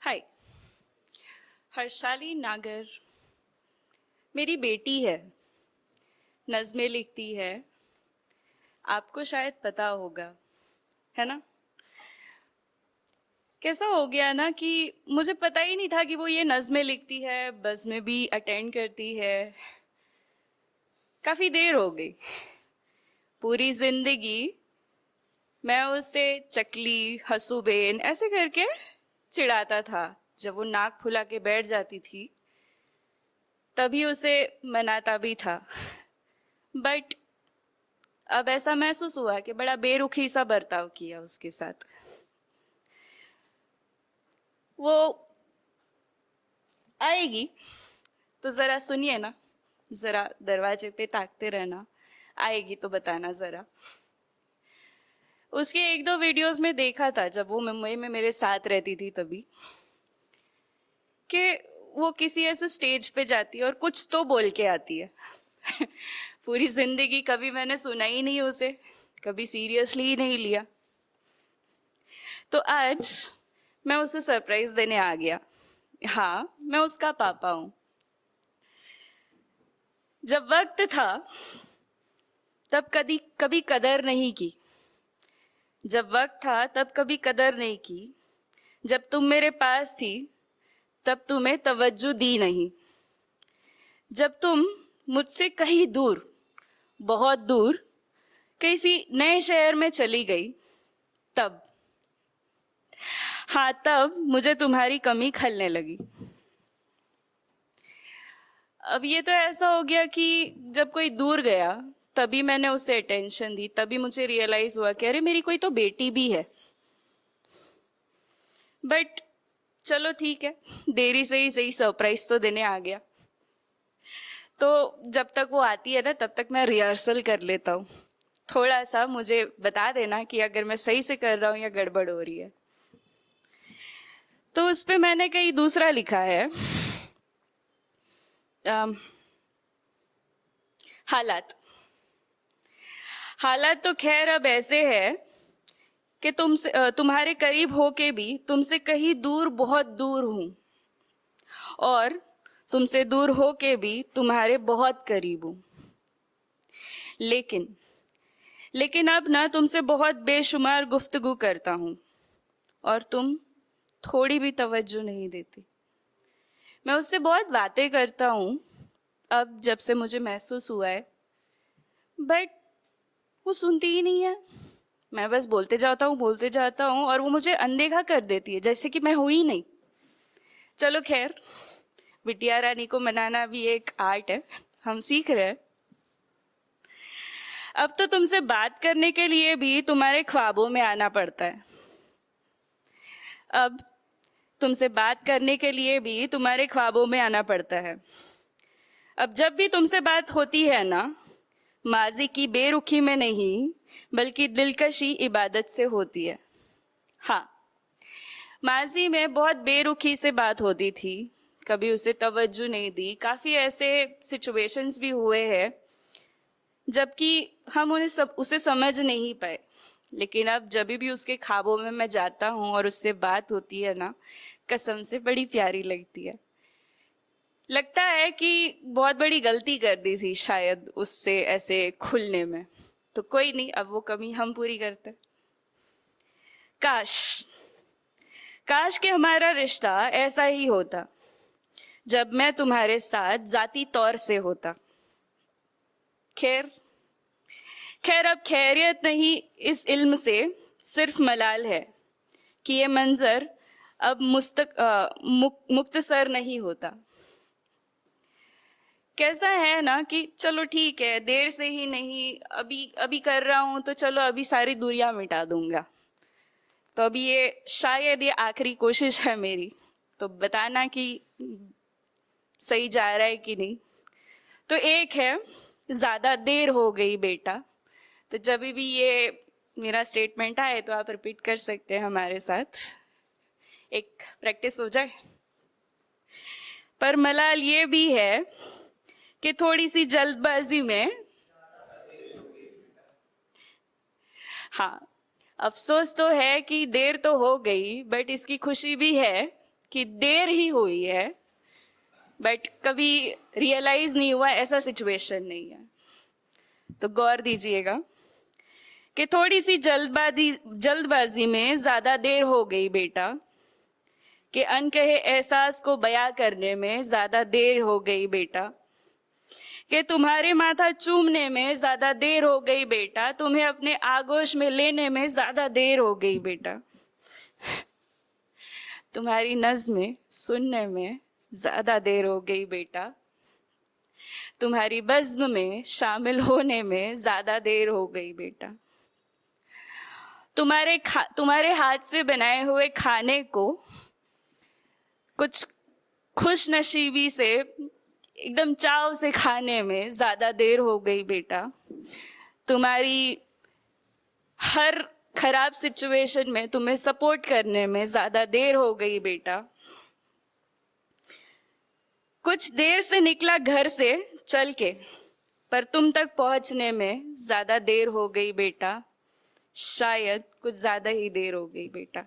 हाय। हर्षाली नागर मेरी बेटी है, नज़में लिखती है। आपको शायद पता होगा, है ना। कैसा हो गया ना कि मुझे पता ही नहीं था कि वो ये नज़में लिखती है, बस में भी अटेंड करती है। काफ़ी देर हो गई। पूरी जिंदगी मैं उससे चकली, हंसूबेन ऐसे करके चिढ़ाता था। जब वो नाक फुला के बैठ जाती थी तभी उसे मनाता भी था। बट अब ऐसा महसूस हुआ कि बड़ा बेरुखी सा बर्ताव किया उसके साथ। वो आएगी तो जरा सुनिए ना, जरा दरवाजे पे ताकते रहना। आएगी तो बताना जरा। उसके एक दो वीडियोस में देखा था जब वो मुंबई में मेरे साथ रहती थी तभी, कि वो किसी ऐसे स्टेज पे जाती है और कुछ तो बोल के आती है। पूरी जिंदगी कभी मैंने सुना ही नहीं उसे, कभी सीरियसली ही नहीं लिया। तो आज मैं उसे सरप्राइज देने आ गया। हाँ, मैं उसका पापा हूं। जब वक्त था तब कभी कभी कदर नहीं की। जब वक्त था तब कभी कदर नहीं की। जब तुम मेरे पास थी तब तुम्हें तवज्जो दी नहीं। जब तुम मुझसे कहीं दूर, बहुत दूर, किसी नए शहर में चली गई तब, हाँ तब मुझे तुम्हारी कमी खलने लगी। अब ये तो ऐसा हो गया कि जब कोई दूर गया तभी मैंने उसे अटेंशन दी, तभी मुझे रियलाइज हुआ कि अरे मेरी कोई तो बेटी भी है। बट चलो ठीक है, देरी से ही सही सरप्राइज तो देने आ गया। तो जब तक वो आती है ना तब तक मैं रिहर्सल कर लेता हूँ। थोड़ा सा मुझे बता देना कि अगर मैं सही से कर रहा हूँ या गड़बड़ हो रही है। तो उस पर मैंने कहीं दूसरा लिखा है, हालात। हालात तो खैर अब ऐसे है कि तुम्हारे करीब होके भी तुमसे कहीं दूर, बहुत दूर हूं, और तुमसे दूर होके भी तुम्हारे बहुत करीब हूं। लेकिन लेकिन अब ना तुमसे बहुत बेशुमार गुफ्तगू करता हूं और तुम थोड़ी भी तवज्जो नहीं देती। मैं उससे बहुत बातें करता हूं अब, जब से मुझे महसूस हुआ है, बट वो सुनती ही नहीं है। मैं बस बोलते जाता हूँ और वो मुझे अनदेखा कर देती है, जैसे कि मैं हूं ही नहीं। चलो खैर, बिटिया रानी को मनाना भी एक आर्ट है, हम सीख रहे हैं। अब तो तुमसे बात करने के लिए भी तुम्हारे ख्वाबों में आना पड़ता है। अब तुमसे बात करने के लिए भी तुम्हारे ख्वाबों में आना पड़ता है। अब जब भी तुमसे बात होती है ना, माजी की बेरुखी में नहीं बल्कि दिलकशी इबादत से होती है। हाँ, माजी में बहुत बेरुखी से बात होती थी, कभी उसे तवज्जो नहीं दी। काफी ऐसे सिचुएशंस भी हुए हैं जबकि हम उसे समझ नहीं पाए। लेकिन अब जब भी उसके ख्वाबों में मैं जाता हूँ और उससे बात होती है ना, कसम से बड़ी प्यारी लगती है। लगता है कि बहुत बड़ी गलती कर दी थी शायद उससे ऐसे खुलने में। तो कोई नहीं, अब वो कमी हम पूरी करते। काश काश कि हमारा रिश्ता ऐसा ही होता जब मैं तुम्हारे साथ जाती तौर से होता। खैर खैर अब खैरियत नहीं, इस इल्म से सिर्फ मलाल है कि ये मंजर अब मुख्तसर नहीं होता। कैसा है ना कि चलो ठीक है, देर से ही नहीं, अभी अभी कर रहा हूं तो चलो अभी सारी दूरियां मिटा दूंगा। तो अभी ये शायद ये आखिरी कोशिश है मेरी, तो बताना कि सही जा रहा है कि नहीं। तो एक है, ज्यादा देर हो गई बेटा। तो जब भी ये मेरा स्टेटमेंट आए तो आप रिपीट कर सकते हैं हमारे साथ, एक प्रैक्टिस हो जाए। पर मलाल ये भी है कि थोड़ी सी जल्दबाजी में, हाँ, अफसोस तो है कि देर तो हो गई, बट इसकी खुशी भी है कि देर ही हुई है, बट कभी रियलाइज नहीं हुआ, ऐसा सिचुएशन नहीं है। तो गौर दीजिएगा कि थोड़ी सी जल्दबाजी में ज्यादा देर हो गई बेटा, कि अनकहे एहसास को बयां करने में ज्यादा देर हो गई बेटा, कि तुम्हारे माथा चूमने में ज्यादा देर हो गई बेटा, तुम्हें अपने आगोश में लेने में ज्यादा देर हो गई बेटा, तुम्हारी नज़्में सुनने में ज्यादा देर हो गई बेटा, तुम्हारी बज़्म में शामिल होने में ज्यादा देर हो गई बेटा, तुम्हारे हाथ से बनाए हुए खाने को कुछ खुश नसीबी से एकदम चाव से खाने में ज्यादा देर हो गई बेटा, तुम्हारी हर खराब सिचुएशन में तुम्हें सपोर्ट करने में ज्यादा देर हो गई बेटा, कुछ देर से निकला घर से चल के, पर तुम तक पहुंचने में ज्यादा देर हो गई बेटा, शायद कुछ ज्यादा ही देर हो गई बेटा।